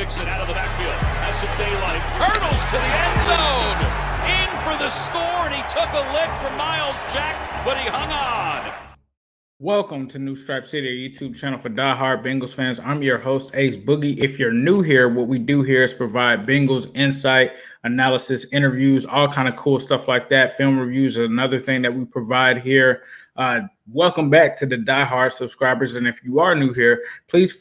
Mixon out of the backfield. Has some daylight. Hurdles to the end zone. In for the score, and he took a lick from Miles Jack, but he hung on. Welcome to New Stripe City, a YouTube channel for diehard Bengals fans. I'm your host, Ace Boogie. If you're new here, what we do here is provide Bengals insight, analysis, interviews, all kind of cool stuff like that. Film reviews are another thing that we provide here. Welcome back to the diehard subscribers. And if you are new here, please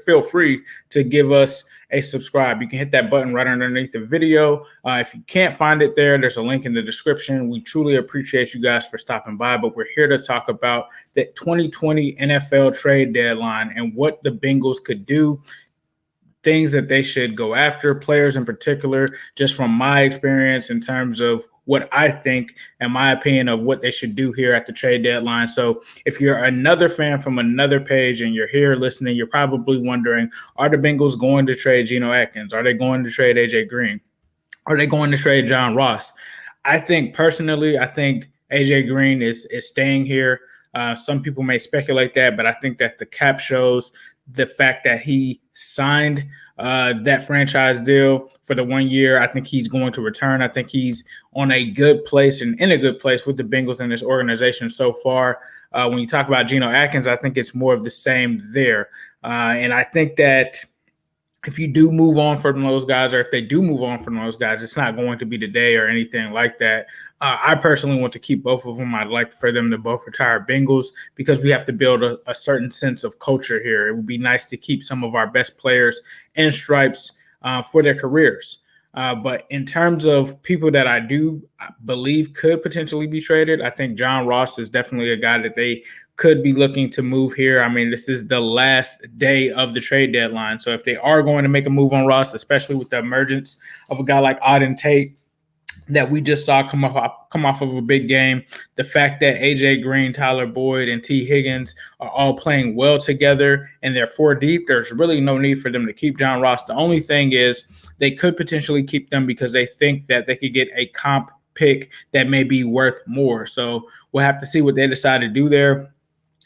feel free to give us a subscribe. You can hit that button right underneath the video. If you can't find it there's a link in the description. We truly appreciate you guys for stopping by, but we're here to talk about the 2020 NFL trade deadline and what the Bengals could do, things that they should go after, players in particular, just from my experience in terms of what I think and my opinion of what they should do here at the trade deadline. So if you're another fan from another page and you're here listening, you're probably wondering, are the Bengals going to trade Geno Atkins? Are they going to trade AJ Green? Are they going to trade John Ross? I think AJ Green is staying here. Some people may speculate that, but I think that the cap shows the fact that he signed that franchise deal for the 1 year. I think he's going to return. I think he's on a good place and in a good place with the Bengals and this organization so far. When you talk about Geno Atkins, I think it's more of the same there. And I think that if you do move on from those guys, or if they do move on from those guys, it's not going to be today or anything like that. I personally want to keep both of them. I'd like for them to both retire Bengals because we have to build a certain sense of culture here. It would be nice to keep some of our best players in stripes for their careers. But in terms of people that I do believe could potentially be traded, I think John Ross is definitely a guy that they could be looking to move here. I mean, this is the last day of the trade deadline. So if they are going to make a move on Ross, especially with the emergence of a guy like Auden Tate that we just saw come off of a big game, the fact that AJ Green, Tyler Boyd, and T. Higgins are all playing well together and they're 4 deep, there's really no need for them to keep John Ross. The only thing is they could potentially keep them because they think that they could get a comp pick that may be worth more. So we'll have to see what they decide to do there.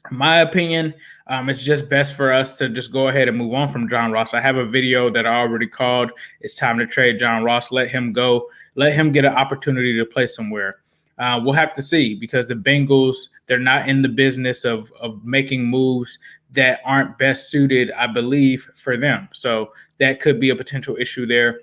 In my opinion, it's just best for us to just go ahead and move on from John Ross. I have a video that I already called "It's Time to Trade John Ross." Let him go. Let him get an opportunity to play somewhere. We'll have to see because the Bengals, they're not in the business of making moves that aren't best suited, I believe, for them. So that could be a potential issue there.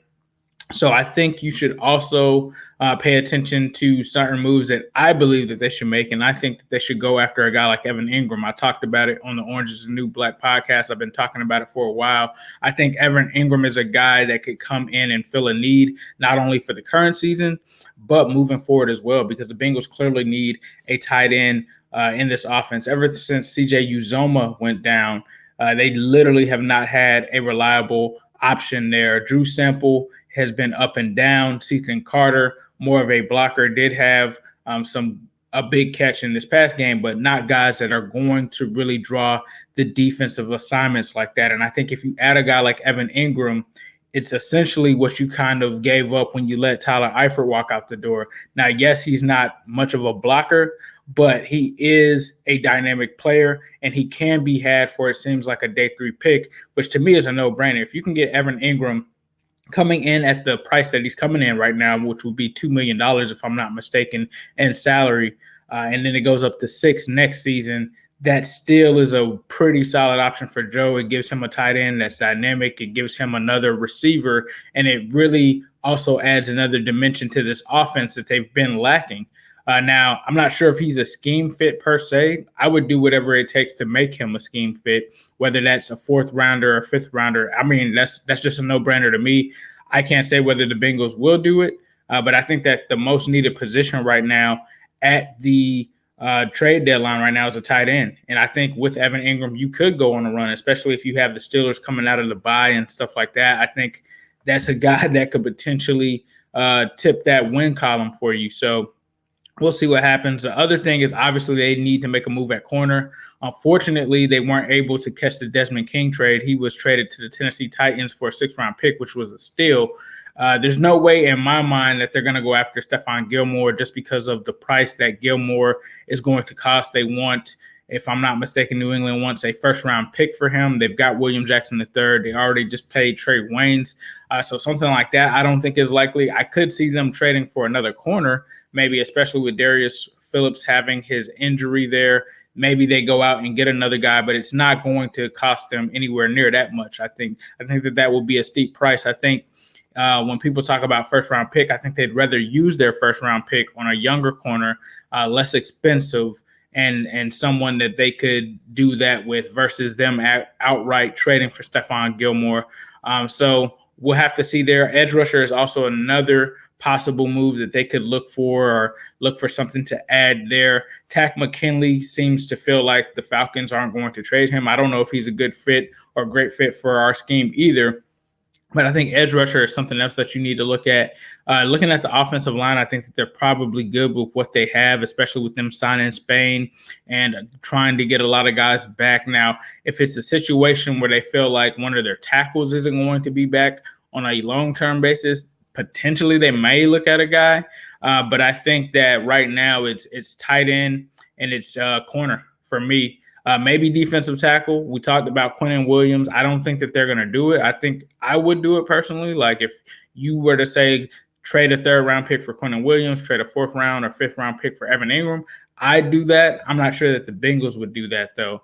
So I think you should also pay attention to certain moves that I believe that they should make. And I think that they should go after a guy like Evan Engram. I talked about it on the Orange is the New Black podcast. I've been talking about it for a while. I think Evan Engram is a guy that could come in and fill a need, not only for the current season, but moving forward as well, because the Bengals clearly need a tight end in this offense. Ever since CJ Uzomah went down, they literally have not had a reliable option there. Drew Sample has been up and down. Ethan Carter, more of a blocker, did have a big catch in this past game, but not guys that are going to really draw the defensive assignments like that. And I think if you add a guy like Evan Engram, it's essentially what you kind of gave up when you let Tyler Eifert walk out the door. Now, yes, he's not much of a blocker, but he is a dynamic player, and he can be had for, it seems like, a day 3 pick, which to me is a no-brainer. If you can get Evan Engram coming in at the price that he's coming in right now, which would be $2 million, if I'm not mistaken, in salary, and then it goes up to $6 million next season, that still is a pretty solid option for Joe. It gives him a tight end that's dynamic. It gives him another receiver, and it really also adds another dimension to this offense that they've been lacking. Now, I'm not sure if he's a scheme fit per se. I would do whatever it takes to make him a scheme fit, whether that's a 4th rounder or 5th rounder. I mean, that's just a no-brainer to me. I can't say whether the Bengals will do it, but I think that the most needed position right now at the trade deadline right now is a tight end. And I think with Evan Engram, you could go on a run, especially if you have the Steelers coming out of the bye and stuff like that. I think that's a guy that could potentially tip that win column for you. So we'll see what happens. The other thing is obviously they need to make a move at corner. Unfortunately, they weren't able to catch the Desmond King trade. He was traded to the Tennessee Titans for a 6th-round pick, which was a steal. There's no way in my mind that they're going to go after Stephon Gilmore just because of the price that Gilmore is going to cost. They want If I'm not mistaken, New England wants a first-round pick for him. They've got William Jackson III. They already just paid Trey Waynes. So something like that I don't think is likely. I could see them trading for another corner, maybe especially with Darius Phillips having his injury there. Maybe they go out and get another guy, but it's not going to cost them anywhere near that much. I think that will be a steep price. I think when people talk about first-round pick, I think they'd rather use their first-round pick on a younger corner, less expensive, and someone that they could do that with versus them outright trading for Stephon Gilmore. So we'll have to see there. Edge rusher is also another possible move that they could look for or look for something to add there. Takk McKinley seems to feel like the Falcons aren't going to trade him. I don't know if he's a good fit or a great fit for our scheme either. But I think edge rusher is something else that you need to look at. Looking at the offensive line, I think that they're probably good with what they have, especially with them signing Spain and trying to get a lot of guys back. Now, if it's a situation where they feel like one of their tackles isn't going to be back on a long-term basis, potentially they may look at a guy. But I think that right now it's tight end and it's corner for me. Maybe defensive tackle. We talked about Quinnen Williams. I don't think that they're going to do it. I think I would do it personally. Like if you were to say trade a third-round pick for Quinnen Williams, trade a fourth-round or fifth-round pick for Evan Engram, I'd do that. I'm not sure that the Bengals would do that, though.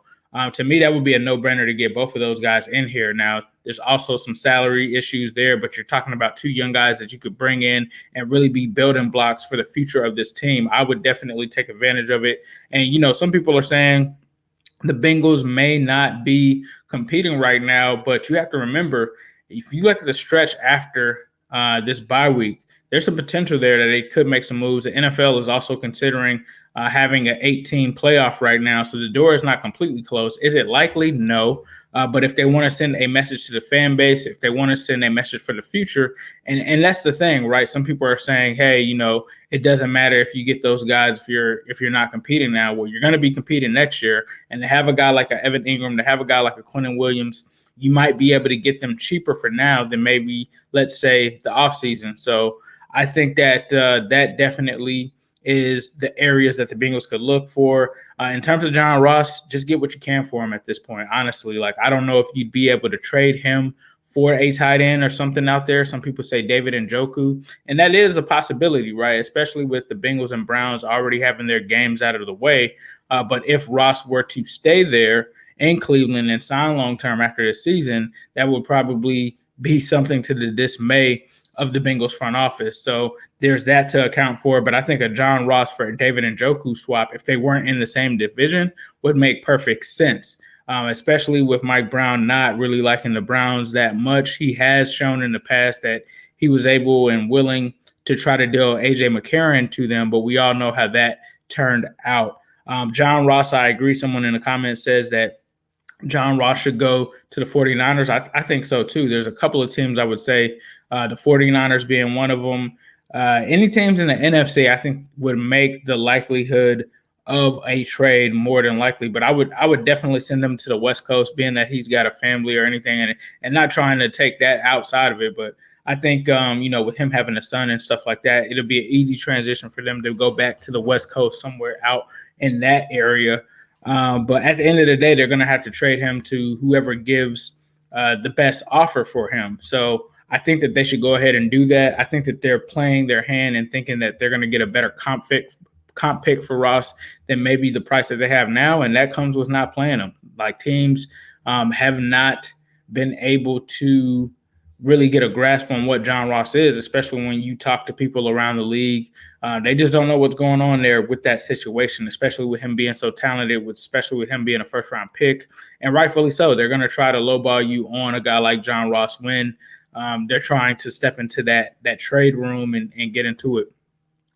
To me, that would be a no-brainer to get both of those guys in here. Now, there's also some salary issues there, but you're talking about two young guys that you could bring in and really be building blocks for the future of this team. I would definitely take advantage of it. And, some people are saying – the Bengals may not be competing right now, but you have to remember, if you look at the stretch after this bye week, there's some potential there that they could make some moves. The NFL is also considering having an 8-team playoff right now, so the door is not completely closed. Is it likely? No. But if they want to send a message to the fan base, if they want to send a message for the future, and that's the thing, right? Some people are saying, hey, it doesn't matter if you get those guys if you're not competing now. Well, you're going to be competing next year, and to have a guy like a Evan Engram, to have a guy like a Quinnen Williams, you might be able to get them cheaper for now than maybe, let's say, the offseason. So I think that that definitely is the areas that the Bengals could look for. In terms of John Ross, just get what you can for him at this point. Honestly, I don't know if you'd be able to trade him for a tight end or something out there. Some people say David Njoku, and that is a possibility, right? Especially with the Bengals and Browns already having their games out of the way. But if Ross were to stay there in Cleveland and sign long-term after the season, that would probably be something to the dismay of the Bengals front office. So there's that to account for. But I think a John Ross for a David Njoku swap, if they weren't in the same division, would make perfect sense, especially with Mike Brown not really liking the Browns that much. He has shown in the past that he was able and willing to try to deal A.J. McCarron to them, but we all know how that turned out. John Ross, I agree. Someone in the comments says that John Ross should go to the 49ers. I think so, too. There's a couple of teams I would say, the 49ers being one of them. Any teams in the NFC, I think, would make the likelihood of a trade more than likely. But I would definitely send him to the West Coast, being that he's got a family or anything, and not trying to take that outside of it. But I think, with him having a son and stuff like that, it'll be an easy transition for them to go back to the West Coast somewhere out in that area. But at the end of the day, they're going to have to trade him to whoever gives the best offer for him. So I think that they should go ahead and do that. I think that they're playing their hand and thinking that they're going to get a better comp pick for Ross than maybe the price that they have now, and that comes with not playing him. Like teams have not been able to really get a grasp on what John Ross is, especially when you talk to people around the league. They just don't know what's going on there with that situation, especially with him being so talented, especially with him being a first-round pick, and rightfully so. They're going to try to lowball you on a guy like John Ross when they're trying to step into that trade room and get into it.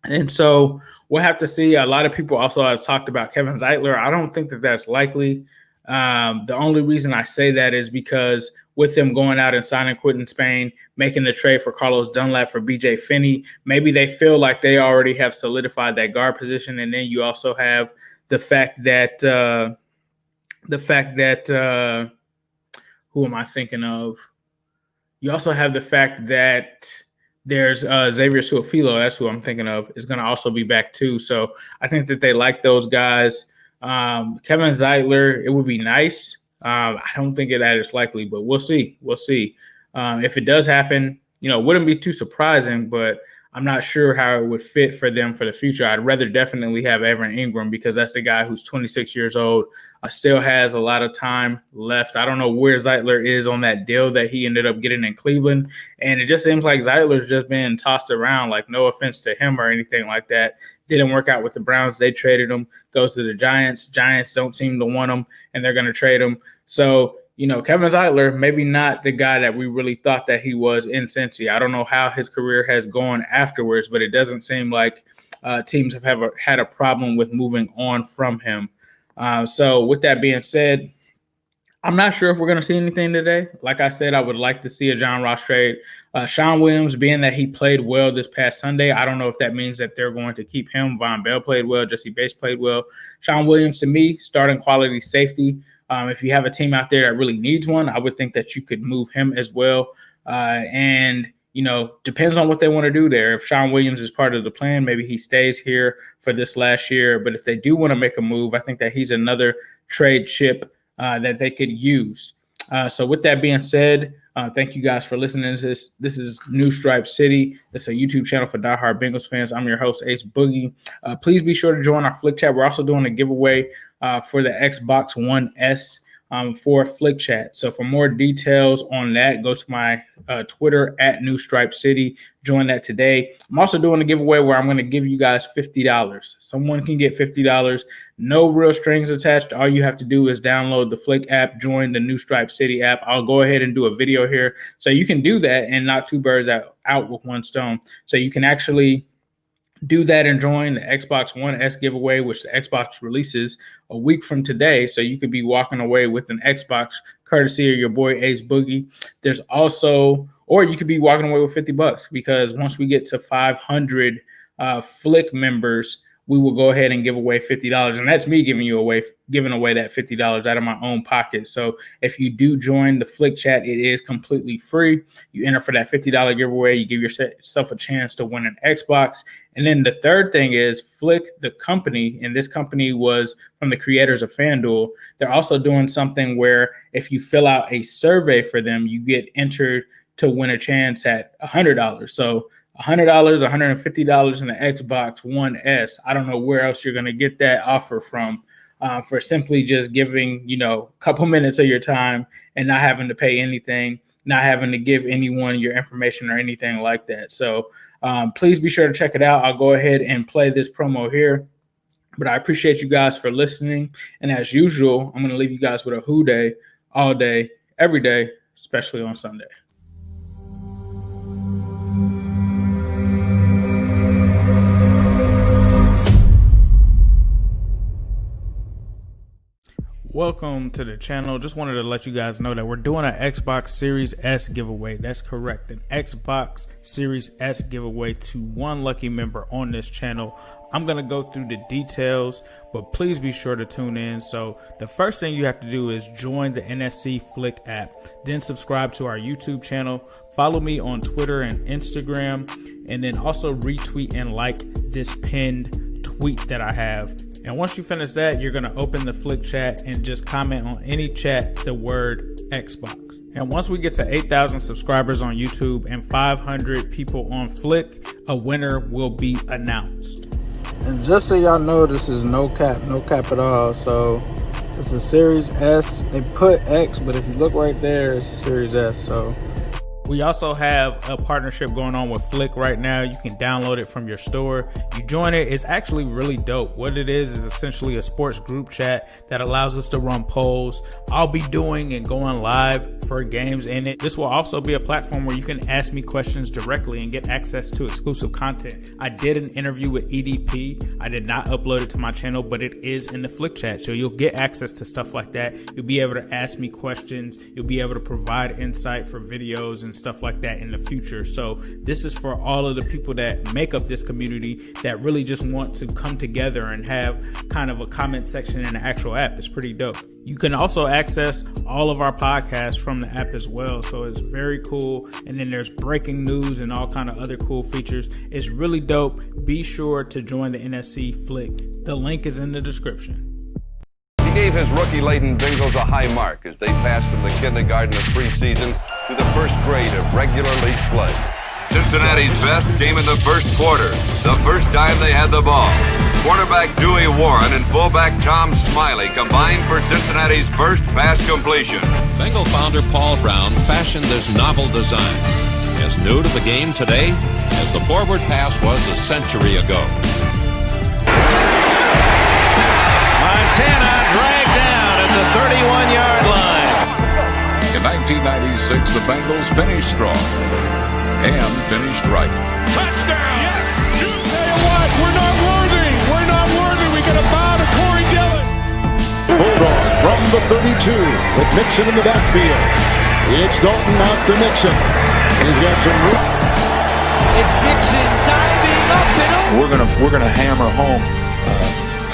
And so we'll have to see. A lot of people also have talked about Kevin Zeitler. I don't think that that's likely. The only reason I say that is because with them going out and signing Quinton Spain, making the trade for Carlos Dunlap for B.J. Finney, maybe they feel like they already have solidified that guard position. And then you also have the fact that who am I thinking of? You also have the fact that there's Xavier Su'a-Filo, that's who I'm thinking of, is going to also be back too. So I think that they like those guys. Kevin Zeitler, it would be nice. I don't think that is likely, but we'll see. We'll see. If it does happen, it wouldn't be too surprising, but I'm not sure how it would fit for them for the future. I'd rather definitely have Engram because that's the guy who's 26 years old, still has a lot of time left. I don't know where Zeitler is on that deal that he ended up getting in Cleveland. And it just seems like Zeitler's just been tossed around, like no offense to him or anything like that. Didn't work out with the Browns. They traded him, goes to the Giants. Giants don't seem to want him, and they're going to trade him. So, Kevin Zeitler, maybe not the guy that we really thought that he was in Cincy. I don't know how his career has gone afterwards, but it doesn't seem like teams have had a problem with moving on from him. So with that being said, I'm not sure if we're going to see anything today. Like I said, I would like to see a John Ross trade. Sean Williams, being that he played well this past Sunday, I don't know if that means that they're going to keep him. Von Bell played well. Jesse Bates played well. Sean Williams, to me, starting quality safety. If you have a team out there that really needs one, I would think that you could move him as well. And depends on what they want to do there. If Sean Williams is part of the plan, maybe he stays here for this last year. But if they do want to make a move, I think that he's another trade chip that they could use. So with that being said, thank you guys for listening to this. This is New Stripe City. It's a YouTube channel for diehard Bengals fans. I'm your host, Ace Boogie. Please be sure to join our Flick Chat. We're also doing a giveaway for the Xbox One S for Flick Chat. So for more details on that, go to my Twitter at New Stripe City. Join that today. I'm also doing a giveaway where I'm going to give you guys $50. Someone can get $50. No real strings attached. All you have to do is download the Flick app, join the New Stripe City app. I'll go ahead and do a video here so you can do that and knock two birds out with one stone. So you can actually do that and join the Xbox One S giveaway, which the Xbox releases a week from today. So you could be walking away with an Xbox courtesy of your boy Ace Boogie. There's also, or you could be walking away with $50 because once we get to 500 Flick members, we will go ahead and give away $50. And that's me giving away that $50 out of my own pocket. So if you do join the Flick Chat, it is completely free. You enter for that $50 giveaway. You give yourself a chance to win an Xbox. And then the third thing is Flick, the company, and this company was from the creators of FanDuel. They're also doing something where if you fill out a survey for them, you get entered to win a chance at $100. So $100, $150 in the Xbox One S. I don't know where else you're going to get that offer from for simply just giving, a couple minutes of your time and not having to pay anything, not having to give anyone your information or anything like that. So please be sure to check it out. I'll go ahead and play this promo here. But I appreciate you guys for listening. And as usual, I'm going to leave you guys with a who day all day, every day, especially on Sunday. Welcome to the channel. Just wanted to let you guys know that we're doing an Xbox Series S giveaway. That's correct. An Xbox Series S giveaway to one lucky member on this channel. I'm going to go through the details, but please be sure to tune in. So the first thing you have to do is join the NSC Flick app, then subscribe to our YouTube channel, follow me on Twitter and Instagram, and then also retweet and like this pinned tweet that I have. And once you finish that, you're going to open the Flick Chat and just comment on any chat the word Xbox. And once we get to 8,000 subscribers on YouTube and 500 people on Flick, a winner will be announced. And just so y'all know, this is no cap at all. So it's a Series S. They put X, but if you look right there, it's a Series S. So we also have a partnership going on with Flick right now. You can download it from your store. You join it. It's actually really dope. What it is essentially a sports group chat that allows us to run polls. I'll be doing and going live for games in it. This will also be a platform where you can ask me questions directly and get access to exclusive content. I did an interview with EDP. I did not upload it to my channel, but it is in the Flick Chat. So you'll get access to stuff like that. You'll be able to ask me questions. You'll be able to provide insight for videos and stuff like that in the future. So this is for all of the people that make up this community that really just want to come together and have kind of a comment section in the actual app. It's pretty dope. You can also access all of our podcasts from the app as well. So it's very cool. And then there's breaking news and all kind of other cool features. It's really dope. Be sure to join the NSC Flick. The link is in the description. gave his rookie-laden Bengals a high mark as they passed from the kindergarten of preseason to the first grade of regular league play. Cincinnati's best came in the first quarter, the first time they had the ball. Quarterback Dewey Warren and fullback Tom Smiley combined for Cincinnati's first pass completion. Bengal founder Paul Brown fashioned this novel design, as new to the game today as the forward pass was a century ago. Montana dragged down at the 31-yard line. In 1996, the Bengals finished strong and finished right. Touchdown! Yes! You say what? We're not worthy! We're not worthy! We got a bow to Corey Dillon! Bulldog from the 32 with Mixon in the backfield. It's Dalton out to Mixon. He's got some room. It's Mixon diving up and over. We're gonna hammer home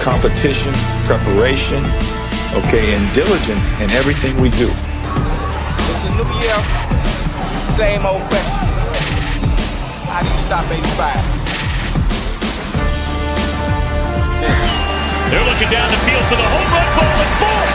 competition, preparation, and diligence in everything we do. It's a new year, same old question. How do you stop 85? They're looking down the field for the home run ball. It's full.